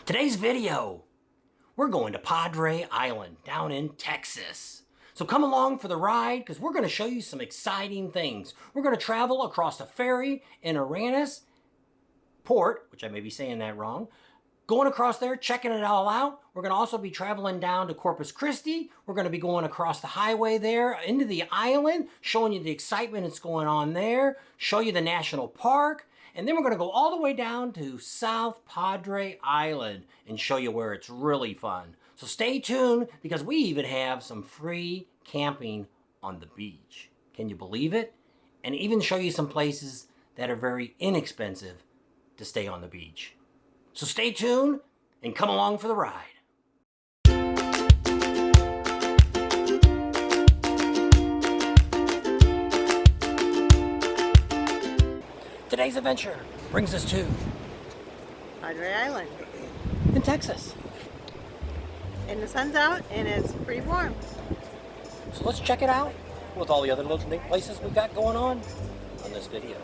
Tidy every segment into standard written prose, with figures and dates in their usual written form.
Today's video, we're going to Padre Island down in Texas. So come along for the ride because we're going to show you some exciting things. We're going to travel across the ferry in Aransas Port, which I may be saying that wrong. Going across there, checking it all out. We're going to also be traveling down to Corpus Christi. We're going to be going across the highway there into the island, showing you the excitement that's going on there, show you the national park. And then we're going to go all the way down to South Padre Island and show you where it's really fun. So stay tuned because we even have some free camping on the beach. Can you believe it? And even show you some places that are very inexpensive to stay on the beach. So stay tuned and come along for the ride. Today's adventure brings us to Padre Island. in Texas. And the sun's out and it's pretty warm. So let's check it out with all the other little places we've got going on this video.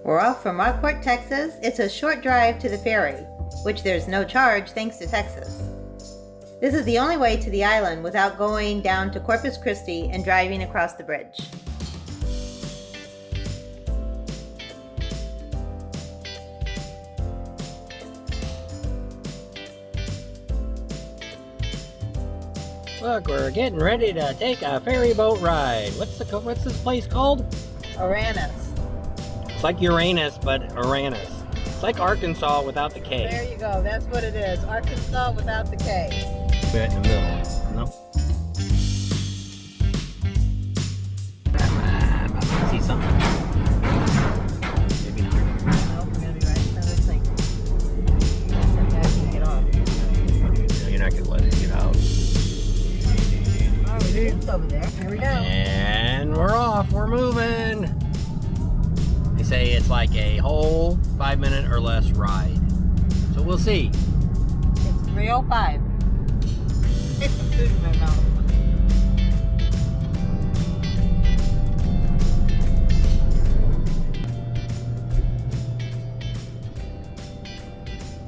We're off from Rockport, Texas. It's a short drive to the ferry, which there's no charge thanks to Texas. This is the only way to the island without going down to Corpus Christi and driving across the bridge. Look, we're getting ready to take a ferry boat ride. What's this place called? Aransas. It's like Uranus, but Aransas. It's like Arkansas without the K. There you go. That's what it is. Arkansas without the K. Right in the middle. No. I'm about to see something. Maybe not. Nope, we're going to be right in front of this thing. Get off. You're not going to let it get out. Oh, it's over there. Here we go. And we're off. We're moving. They say it's like a whole 5-minute or less ride. So we'll see. It's 3:05. It's some food in my mouth.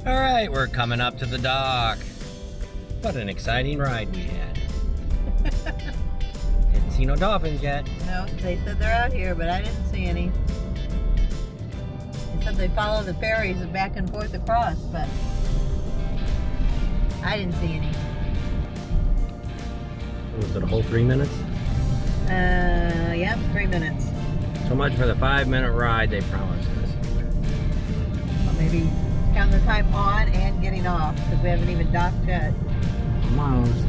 All right, we're coming up to the dock. What an exciting ride we had. Didn't see no dolphins yet. No, they said they're out here, but I didn't see any. They said they follow the ferries back and forth across, but I didn't see any. Was it a whole 3 minutes? Yeah, 3 minutes. So much for the 5-minute ride they promised us. Well, maybe count the time on and getting off, because we haven't even docked yet. Almost.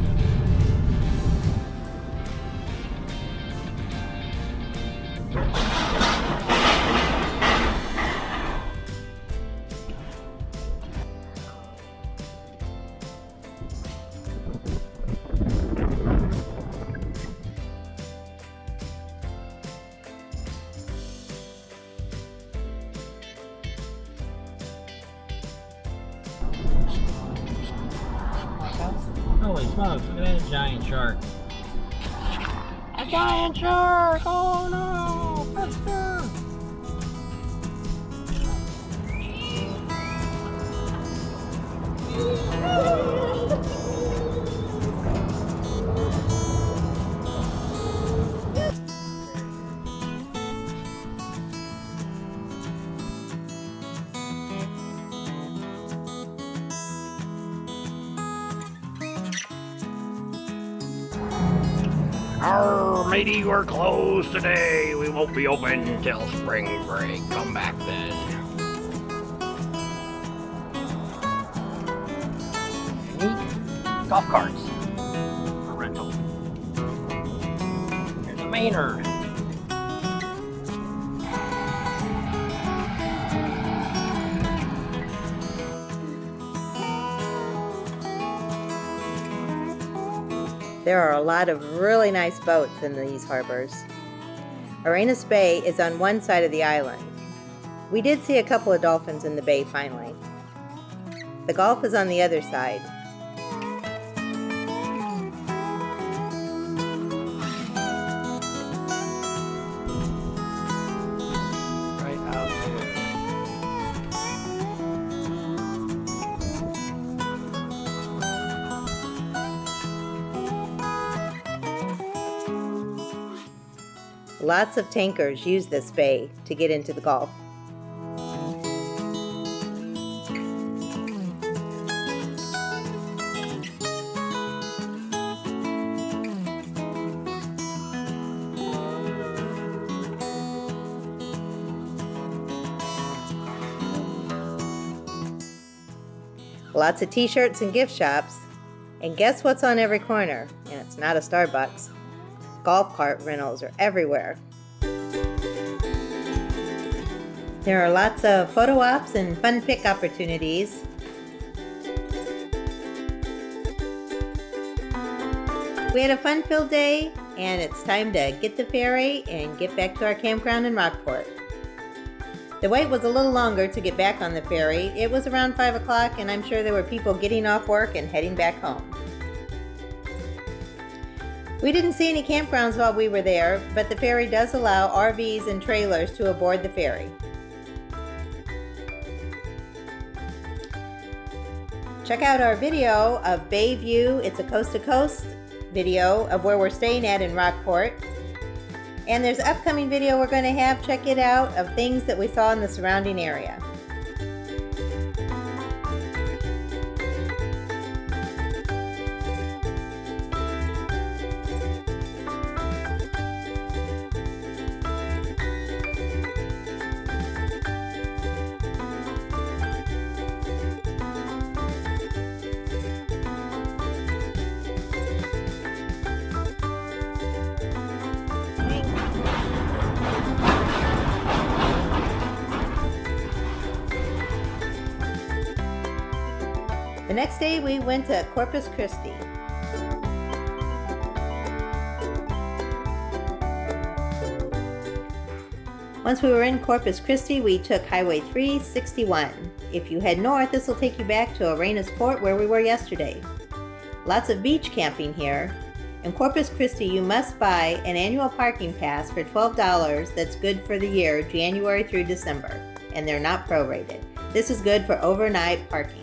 Holy smokes, look at that giant shark. A giant shark! Oh no! Faster! Arr, matey, we're closed today. We won't be open until spring break. Come back then. Neat golf carts for rental. Here's a Maynard. There are a lot of really nice boats in these harbors. Aransas Bay is on one side of the island. We did see a couple of dolphins in the bay finally. The Gulf is on the other side. Lots of tankers use this bay to get into the Gulf. Lots of t-shirts and gift shops. And guess what's on every corner? And it's not a Starbucks. Golf cart rentals are everywhere. There are lots of photo ops and fun pick opportunities. We had a fun-filled day, and it's time to get the ferry and get back to our campground in Rockport. The wait was a little longer to get back on the ferry. It was around 5 o'clock, and I'm sure there were people getting off work and heading back home. We didn't see any campgrounds while we were there, but the ferry does allow RVs and trailers to aboard the ferry. Check out our video of Bay View. It's a coast-to-coast video of where we're staying at in Rockport. And there's an upcoming video we're going to have, check it out, of things that we saw in the surrounding area. The next day we went to Corpus Christi. Once we were in Corpus Christi, we took Highway 361. If you head north, this will take you back to Aransas Port where we were yesterday. Lots of beach camping here. In Corpus Christi, you must buy an annual parking pass for $12 that's good for the year, January through December, and they're not prorated. This is good for overnight parking.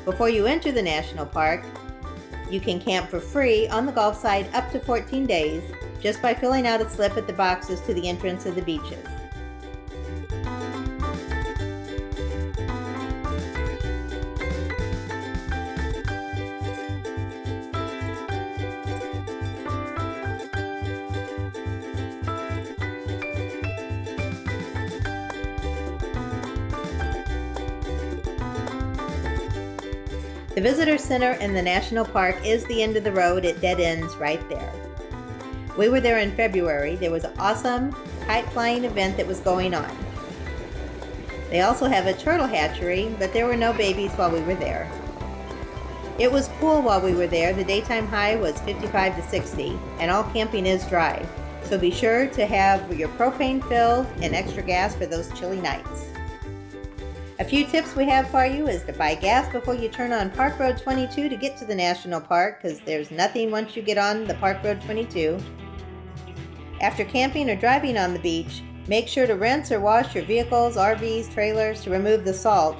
Before you enter the national park, you can camp for free on the Gulf side up to 14 days just by filling out a slip at the boxes to the entrance of the beaches. The visitor center in the national park is the end of the road. It dead ends right there. We were there in February. There was an awesome kite flying event that was going on. They also have a turtle hatchery, but there were no babies while we were there. It was cool while we were there. The daytime high was 55 to 60, and all camping is dry. So be sure to have your propane filled and extra gas for those chilly nights. A few tips we have for you is to buy gas before you turn on Park Road 22 to get to the national park, because there's nothing once you get on the Park Road 22. After camping or driving on the beach, make sure to rinse or wash your vehicles, RVs, trailers to remove the salt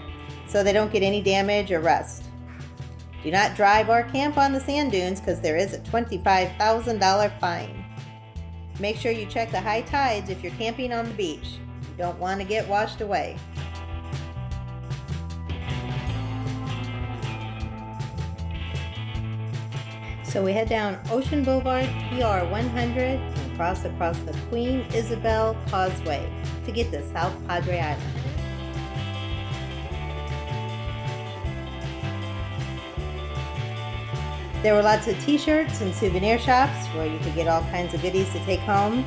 so they don't get any damage or rust. Do not drive or camp on the sand dunes because there is a $25,000 fine. Make sure you check the high tides if you're camping on the beach. You don't want to get washed away. So we head down Ocean Boulevard, PR 100, and cross across the Queen Isabel Causeway to get to South Padre Island. There were lots of t-shirts and souvenir shops where you could get all kinds of goodies to take home.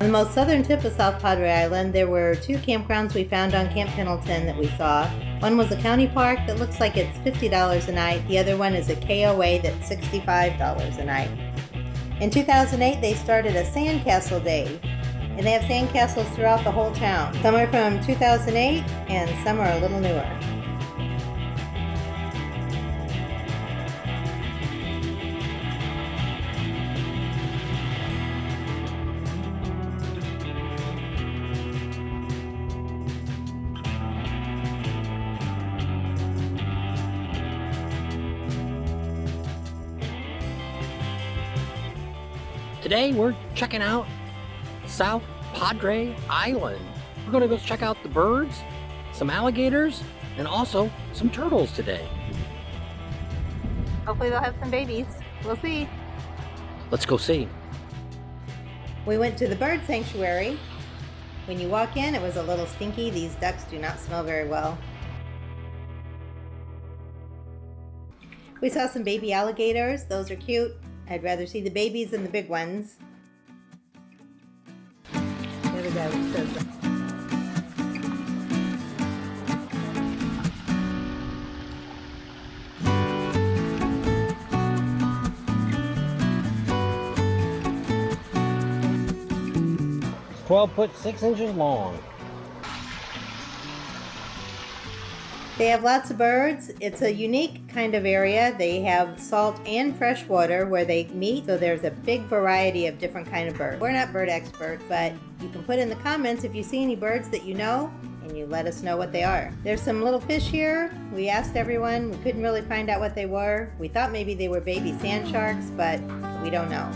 On the most southern tip of South Padre Island, there were two campgrounds we found on Camp Pendleton that we saw. One was a county park that looks like it's $50 a night. The other one is a KOA that's $65 a night. In 2008, they started a sandcastle day, and they have sandcastles throughout the whole town. Some are from 2008, and some are a little newer. Today we're checking out South Padre Island. We're gonna go check out the birds, some alligators, and also some turtles today. Hopefully they'll have some babies. We'll see. Let's go see. We went to the bird sanctuary. When you walk in, it was a little stinky. These ducks do not smell very well. We saw some baby alligators. Those are cute. I'd rather see the babies than the big ones. The other guy says that. It's 12 foot 6 inches long. They have lots of birds. It's a unique kind of area. They have salt and fresh water where they meet, so there's a big variety of different kind of birds. We're not bird experts, but you can put in the comments if you see any birds that you know, and you let us know what they are. There's some little fish here. We asked everyone. We couldn't really find out what they were. We thought maybe they were baby sand sharks, but we don't know.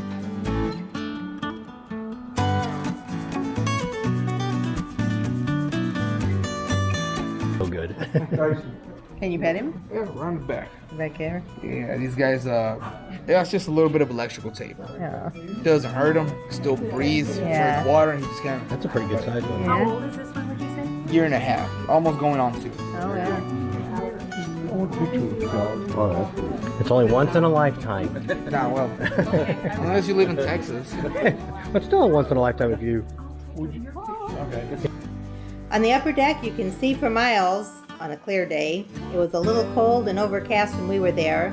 So good. Can you pet him? Yeah, around the back. Back here? Yeah, these guys, it's just a little bit of electrical tape. Yeah. Doesn't hurt him, still breathes, Yeah. drinks water, and he just kind of, That's a pretty good size one. How old is this one, would you say? year and a half, almost going on 2. Oh, yeah. It's only once in a lifetime. Nah, well, unless you live in Texas. But still a once in a lifetime if you... Okay. On the upper deck, you can see for miles on a clear day. It was a little cold and overcast when we were there.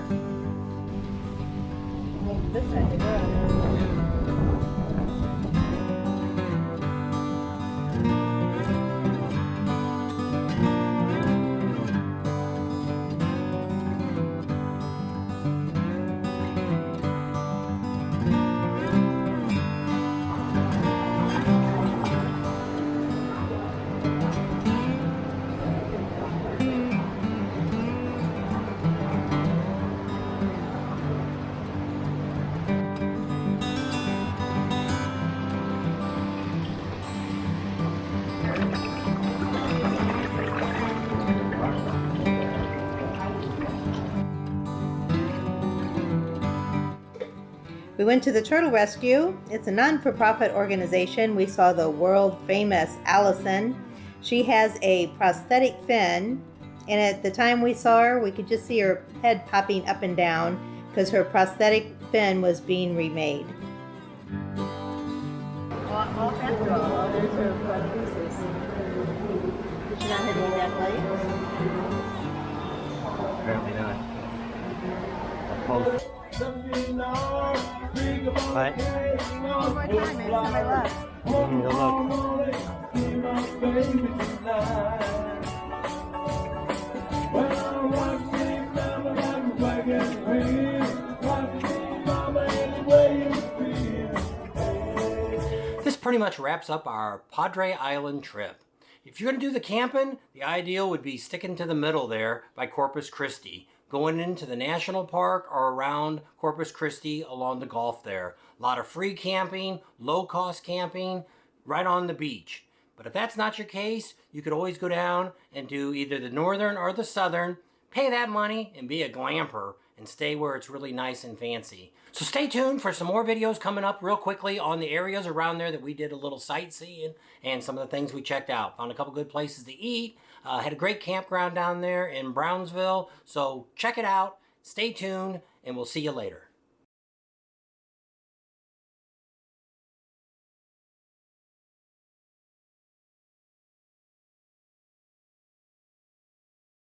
We went to the Turtle Rescue. It's a non-for-profit organization. We saw the world-famous Allison. She has a prosthetic fin, and at the time we saw her, we could just see her head popping up and down because her prosthetic fin was being remade. Well, after all, there's her prosthesis. She's not hitting that plate? Apparently not. Close. Right. One more time, maybe somebody left. Look. This pretty much wraps up our Padre Island trip. If you're going to do the camping, the ideal would be sticking to the middle there by Corpus Christi, going into the national park or around Corpus Christi along the Gulf there. A lot of free camping, low-cost camping, right on the beach. But if that's not your case, you could always go down and do either the northern or the southern, pay that money and be a glamper and stay where it's really nice and fancy. So stay tuned for some more videos coming up real quickly on the areas around there that we did a little sightseeing and some of the things we checked out. Found a couple good places to eat. Had a great campground down there in Brownsville. So check it out. Stay tuned and we'll see you later.